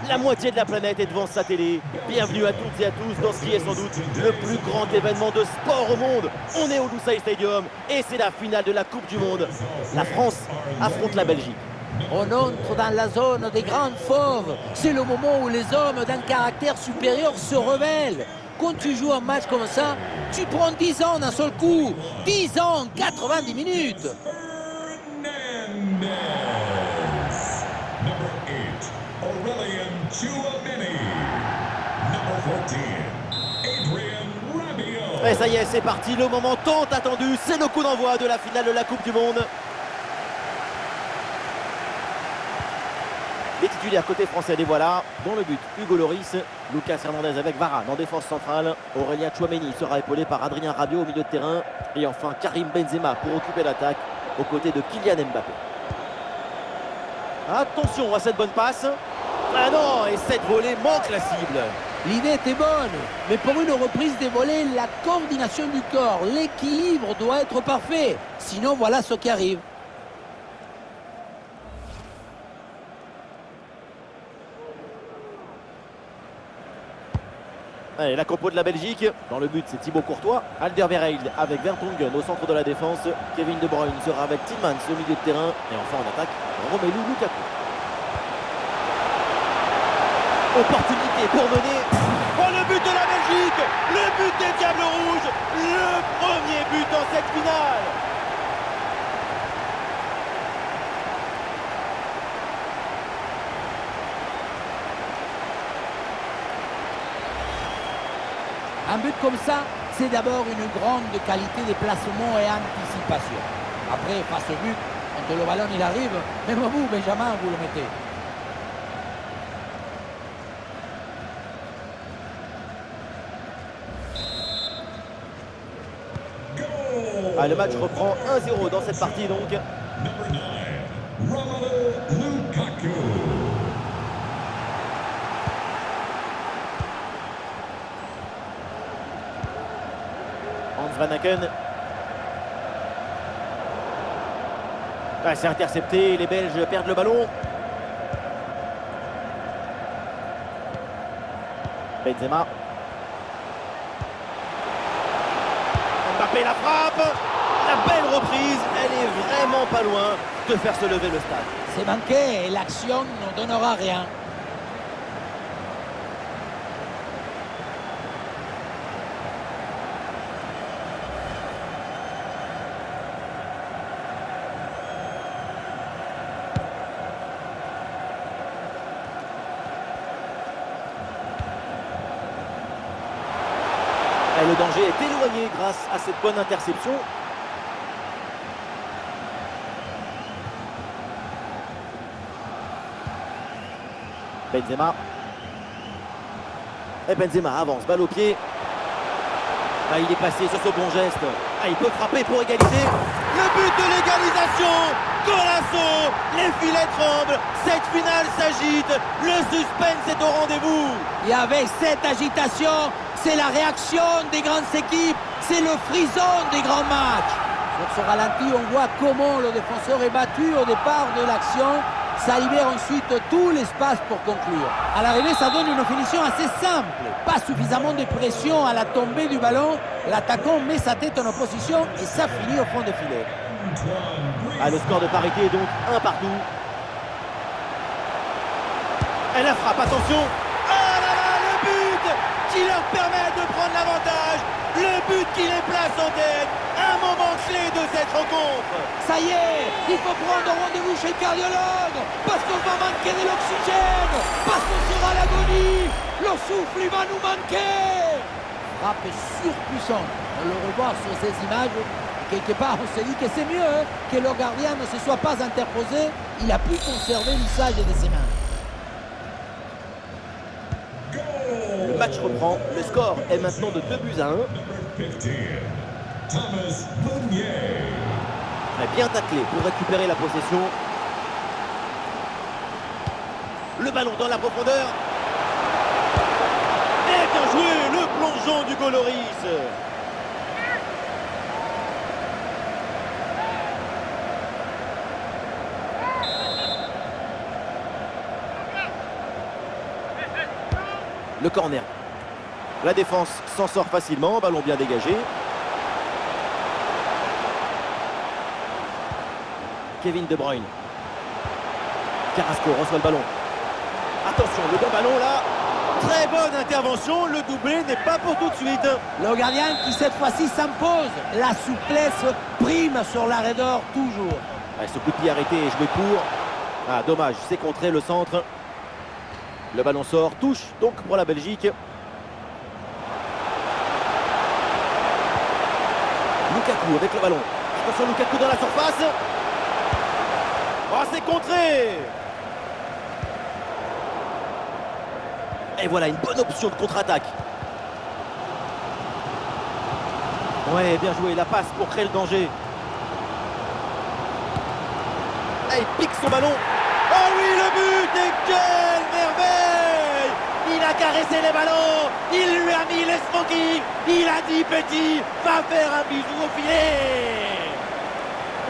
La moitié de la planète est devant sa télé. Bienvenue à toutes et à tous dans ce qui est sans doute le plus grand événement de sport au monde. On est au Lusail Stadium et c'est la finale de la Coupe du Monde. La France affronte la Belgique. On entre dans la zone des grandes fauves. C'est le moment où les hommes d'un caractère supérieur se révèlent. Quand tu joues un match comme ça, tu prends 10 ans d'un seul coup. 10 ans, 90 minutes. Et ça y est, c'est parti, le moment tant attendu, c'est le coup d'envoi de la finale de la Coupe du Monde. Les titulaires côté français, les voilà. Dans le but, Hugo Lloris, Lucas Hernandez avec Varane en défense centrale. Aurélien Tchouaméni sera épaulé par Adrien Rabiot au milieu de terrain. Et enfin Karim Benzema pour occuper l'attaque aux côtés de Kylian Mbappé. Attention à cette bonne passe. Ah non, et cette volée manque la cible. L'idée était bonne, mais pour une reprise des volets, la coordination du corps, l'équilibre doit être parfait. Sinon, voilà ce qui arrive. Allez, la compo de la Belgique. Dans le but, c'est Thibaut Courtois. Alderweireld avec Vertonghen au centre de la défense. Kevin De Bruyne sera avec Tielemans au milieu de terrain. Et enfin en attaque, Romelu Lukaku. Opportunité pour mener. Oh, le but de la Belgique! Le but des Diables Rouges! Le premier but dans cette finale! Un but comme ça, c'est d'abord une grande qualité de placement et anticipation. Après, face au but, quand le ballon il arrive, même vous, Benjamin, vous le mettez. Ah, le match reprend 1-0 dans cette partie donc. Hans Van Aken. Ah, c'est intercepté, les Belges perdent le ballon. Benzema. Mbappé la frappe. La belle reprise, elle est vraiment pas loin de faire se lever le stade. C'est manqué et l'action ne donnera rien. Et le danger est éloigné grâce à cette bonne interception. Benzema. Et Benzema avance, balle au pied. Ah, il est passé sur ce bon geste. Ah, il peut frapper pour égaliser. Le but de l'égalisation. Golasso. Les filets tremblent. Cette finale s'agite. Le suspense est au rendez-vous. Et avec cette agitation, c'est la réaction des grandes équipes. C'est le frisson des grands matchs. Sur ce ralenti, on voit comment le défenseur est battu au départ de l'action. Ça libère ensuite tout l'espace pour conclure. À l'arrivée, ça donne une finition assez simple. Pas suffisamment de pression à la tombée du ballon. L'attaquant met sa tête en opposition et ça finit au fond des filets. Ah, le score de parité est donc 1 partout. Et la frappe, attention. Oh là là, le but qui leur permet de prendre l'avantage. Le but qui les place en tête. Un moment clé de cette rencontre. Ça y est, il faut prendre rendez-vous chez le cardiologue. Parce qu'on va manquer de l'oxygène. Parce qu'on sera à l'agonie. Le souffle, il va nous manquer. Frappe surpuissante. On le revoit sur ces images. Quelque part, on se dit que c'est mieux que le gardien ne se soit pas interposé. Il a pu conserver l'usage de ses mains. Le match reprend. Le score est maintenant de 2-1. Bien taclé pour récupérer la possession. Le ballon dans la profondeur. Et bien joué, le plongeon d'Hugo Lloris. Le corner. La défense s'en sort facilement, ballon bien dégagé. Kevin De Bruyne. Carrasco reçoit le ballon. Attention, le bon ballon là. Très bonne intervention, le doublé n'est pas pour tout de suite. Le gardien qui cette fois-ci s'impose. La souplesse prime sur la raideur toujours. Ouais, ce coup de pied arrêté et joué court. Ah, dommage, c'est contré le centre. Le ballon sort, touche donc pour la Belgique. Lukaku avec le ballon. Attention, Lukaku dans la surface. Oh, c'est contré. Et voilà une bonne option de contre-attaque. Ouais, bien joué, la passe pour créer le danger. Et il pique son ballon. Oh oui, le but. Et quelle merveille. Il a caressé les ballons. Il lui a mis les smoking. Il a dit petit, va faire un bisou au filet.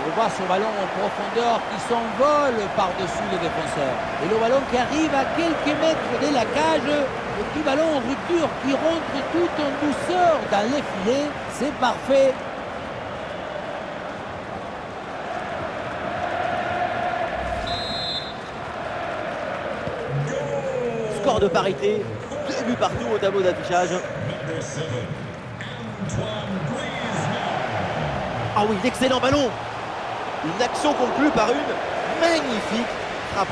On voit ce ballon en profondeur qui s'envole par-dessus les défenseurs. Et le ballon qui arrive à quelques mètres de la cage. Le petit ballon en rupture qui rentre tout en douceur dans les filets. C'est parfait. Score de parité. 2 buts partout au tableau d'affichage. Ah oui, l'excellent ballon. Une action conclue par une magnifique frappe.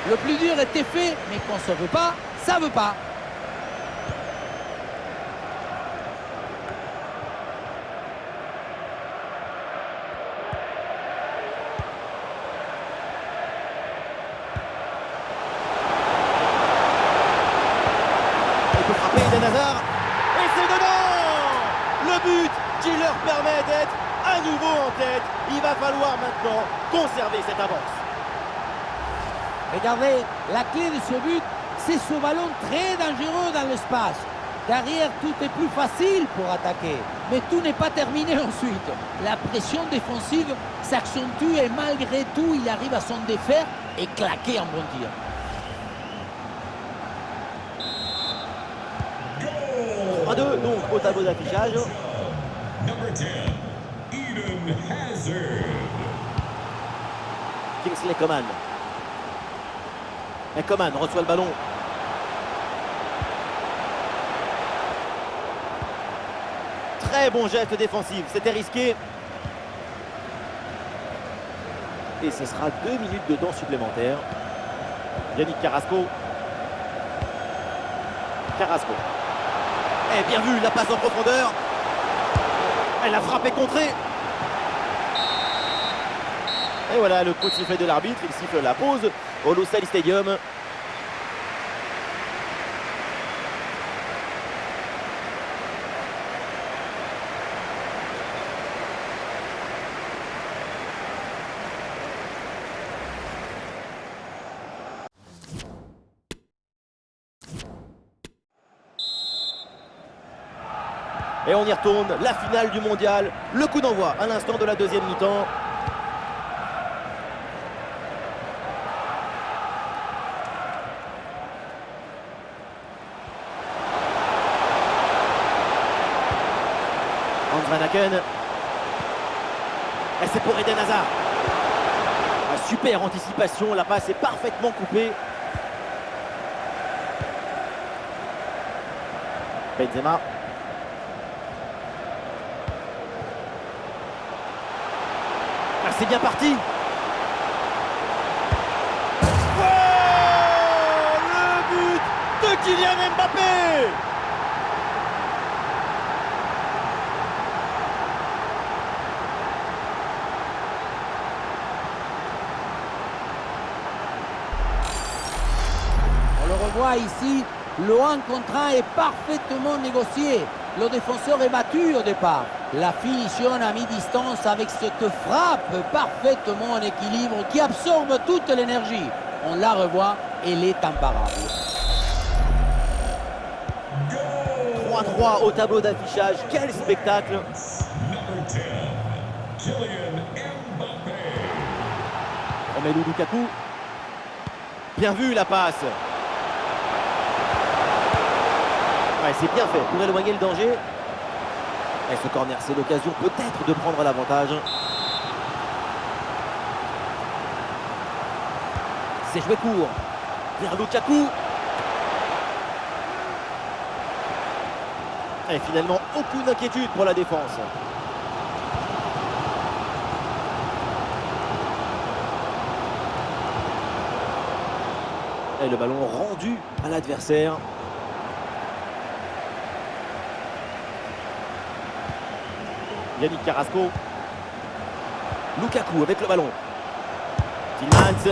Le plus dur était fait, mais quand ça veut pas, ça veut pas. Il peut frapper Eden Hazard. Et c'est dedans. Le but qui leur permet d'être à nouveau en tête. Il va falloir maintenant conserver cette avance. Regardez, la clé de ce but, c'est ce ballon très dangereux dans l'espace. Derrière, tout est plus facile pour attaquer. Mais tout n'est pas terminé ensuite. La pression défensive s'accentue et malgré tout, il arrive à s'en défaire et claquer en bon tir. 3-2 donc au tableau d'affichage. Number 10, Eden Hazard. Kingsley Coman. Et Coman reçoit le ballon. Très bon geste défensif, c'était risqué. Et ce sera 2 minutes de temps supplémentaires. Yannick Carrasco. Carrasco. Et bien vu, la passe en profondeur. Elle a frappé contrée. Et voilà le coup de sifflet de l'arbitre. Il siffle la pause au Lusail Stadium. Et on y retourne, la finale du mondial, le coup d'envoi à l'instant de la deuxième mi-temps. Hans Van Aken. Et c'est pour Eden Hazard. Super anticipation, la passe est parfaitement coupée. Benzema. Ah, c'est bien parti. Oh, le but de Kylian Mbappé. On le revoit ici, le 1 contre 1 est parfaitement négocié. Le défenseur est battu au départ. La finition à mi-distance avec cette frappe parfaitement en équilibre qui absorbe toute l'énergie. On la revoit, elle est imparable. 3-3 au tableau d'affichage, quel spectacle. Number 10, Kylian Mbappé. Romelu Lukaku. Bien vu la passe. Ouais, c'est bien fait pour éloigner le danger. Et ce corner, c'est l'occasion peut-être de prendre l'avantage. C'est joué court vers Lukaku. Et finalement, aucune inquiétude pour la défense. Et le ballon rendu à l'adversaire. Yannick Carrasco. Lukaku avec le ballon. Tillmans. Oh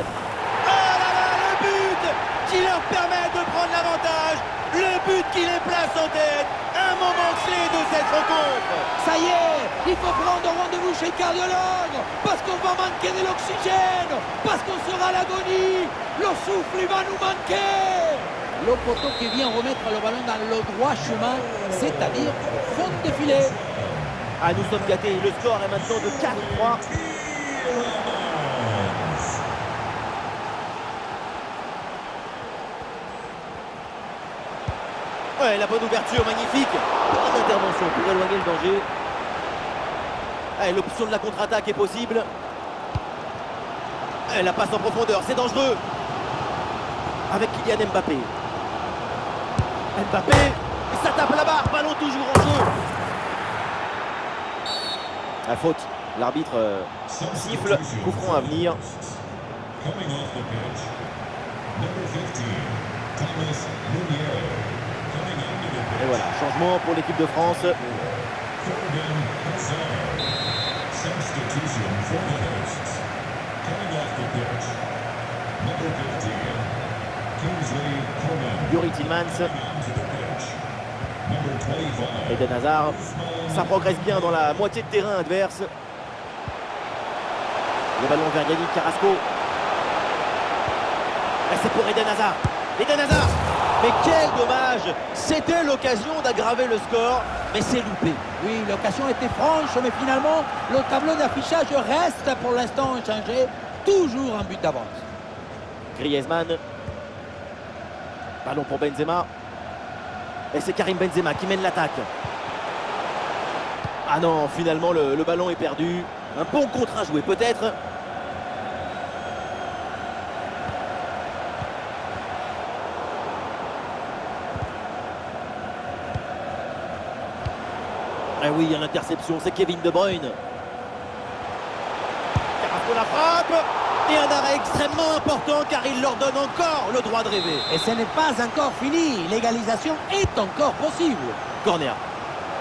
là là, le but qui leur permet de prendre l'avantage. Le but qui les place en tête. Un moment clé de cette rencontre. Ça y est, il faut prendre rendez-vous chez le cardiologue, parce qu'on va manquer de l'oxygène, parce qu'on sera à l'agonie. Le souffle, il va nous manquer. Le poteau qui vient remettre le ballon dans le droit chemin, c'est-à-dire au fond des filets. Ah, nous sommes gâtés. Le score est maintenant de 4-3. Ouais, la bonne ouverture, magnifique. Bonne intervention pour éloigner le danger. Ouais, l'option de la contre-attaque est possible. Ouais, la passe en profondeur, c'est dangereux. Avec Kylian Mbappé. Mbappé, et ça tape la barre, ballon toujours en jeu. La faute, l'arbitre siffle, coup franc à venir. Et voilà, changement pour l'équipe de France. Yuri Tillmans. Eden Hazard. Ça progresse bien dans la moitié de terrain adverse. Le ballon vers Yannick Carrasco. Et c'est pour Eden Hazard. Eden Hazard. Mais quel dommage. C'était l'occasion d'aggraver le score, mais c'est loupé. Oui, l'occasion était franche, mais finalement, le tableau d'affichage reste pour l'instant inchangé. Toujours un but d'avance. Griezmann. Ballon pour Benzema. Et c'est Karim Benzema qui mène l'attaque. Ah non, finalement le ballon est perdu. Un bon contre à jouer peut-être. Ah oui, il y a l'interception, c'est Kevin De Bruyne. Carrasco la frappe. Et un arrêt extrêmement important car il leur donne encore le droit de rêver. Et ce n'est pas encore fini. L'égalisation est encore possible. Corner.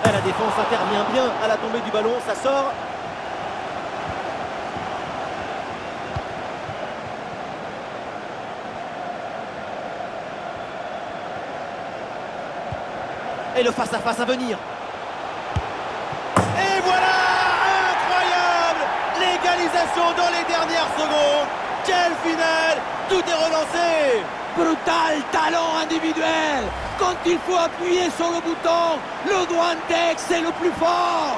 Et la défense intervient bien à la tombée du ballon, ça sort. Et le face-à-face à venir. Et voilà! Incroyable! L'égalisation dans les dernières secondes. Quelle finale! Tout est relancé. Brutal talent individuel. Quand il faut appuyer sur le bouton, le doigt en tête, c'est le plus fort.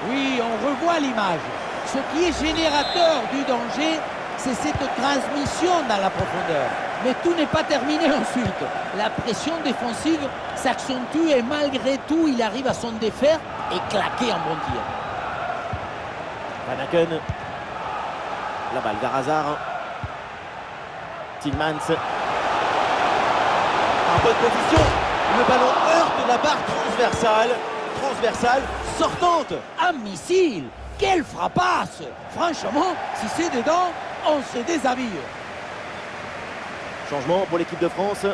Oui, on revoit l'image. Ce qui est générateur du danger, c'est cette transmission dans la profondeur. Mais tout n'est pas terminé ensuite. La pression défensive s'accentue et malgré tout, il arrive à s'en défaire et claquer en bon tir. Van Aken. La balle vers Hazard. Tillmans. En bonne position. Le ballon heurte la barre transversale, sortante. Un missile. Quelle frappasse. Franchement, si c'est dedans, on se déshabille. Changement pour l'équipe de France.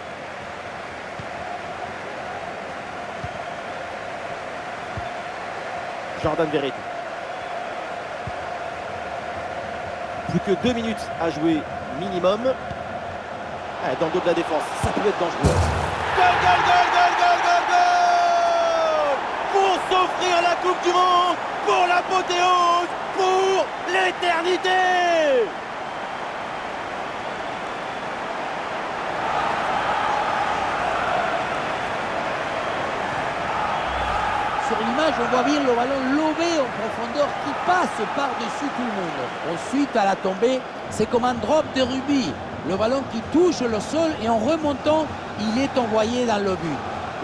Jordan Verretou. Plus que 2 minutes à jouer minimum. Dans le dos de la défense, ça peut être dangereux. Goal, goal, goal, goal, goal, goal, goal! Pour s'offrir la Coupe du Monde, pour l'apothéose, pour l'éternité! Sur l'image, on voit bien le ballon lobé en profondeur qui passe par-dessus tout le monde. Ensuite, à la tombée, c'est comme un drop de rugby. Le ballon qui touche le sol et en remontant, il est envoyé dans le but.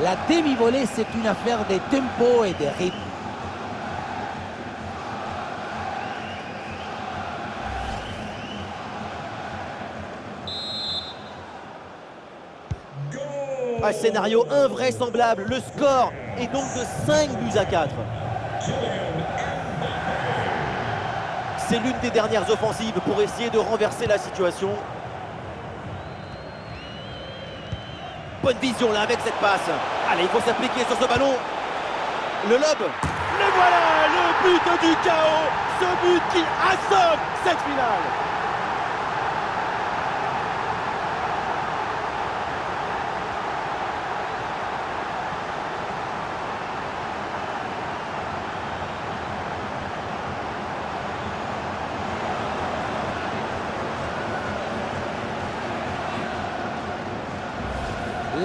La demi-volée, c'est une affaire de tempo et de rythme. Un scénario invraisemblable. Le score est donc de 5-4. C'est l'une des dernières offensives pour essayer de renverser la situation. Bonne vision là avec cette passe. Allez, il faut s'appliquer sur ce ballon. Le lob. Le voilà, le but du chaos. Ce but qui assomme cette finale.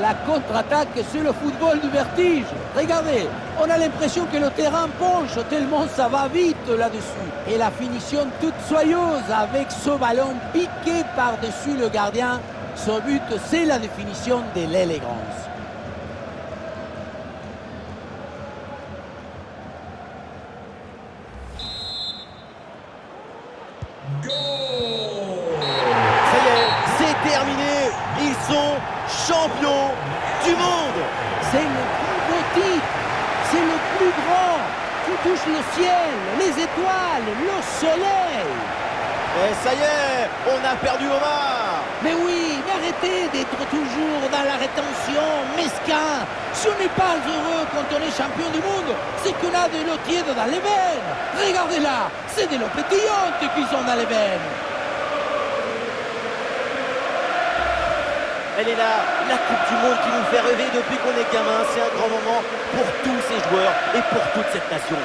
La contre-attaque, c'est le football du vertige. Regardez, on a l'impression que le terrain penche tellement ça va vite là-dessus. Et la finition toute soyeuse avec ce ballon piqué par-dessus le gardien. Ce but, c'est la définition de l'élégance. Ça y est, c'est terminé. Ils sont champions du monde. C'est le plus beau titre, c'est le plus grand. Tu touches le ciel, les étoiles, le soleil. Et ça y est, on a perdu Omar. Mais oui, mais arrêtez d'être toujours dans la rétention, mesquin. Si on n'est pas heureux quand on est champion du monde, c'est qu'on a de l'eau tiède dans les veines. Regardez là, c'est de l'eau pétillante qu'ils ont dans les veines. Elle est là, la Coupe du Monde qui nous fait rêver depuis qu'on est gamin. C'est un grand moment pour tous ces joueurs et pour toute cette nation.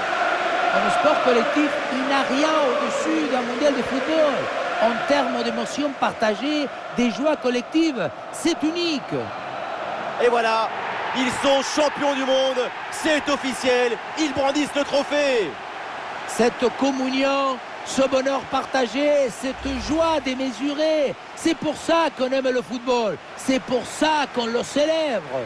En sport collectif, il n'y a rien au-dessus d'un mondial de football. En termes d'émotions partagées, des joies collectives, c'est unique. Et voilà, ils sont champions du monde. C'est officiel, ils brandissent le trophée. Cette communion, ce bonheur partagé, cette joie démesurée, c'est pour ça qu'on aime le football, c'est pour ça qu'on le célèbre.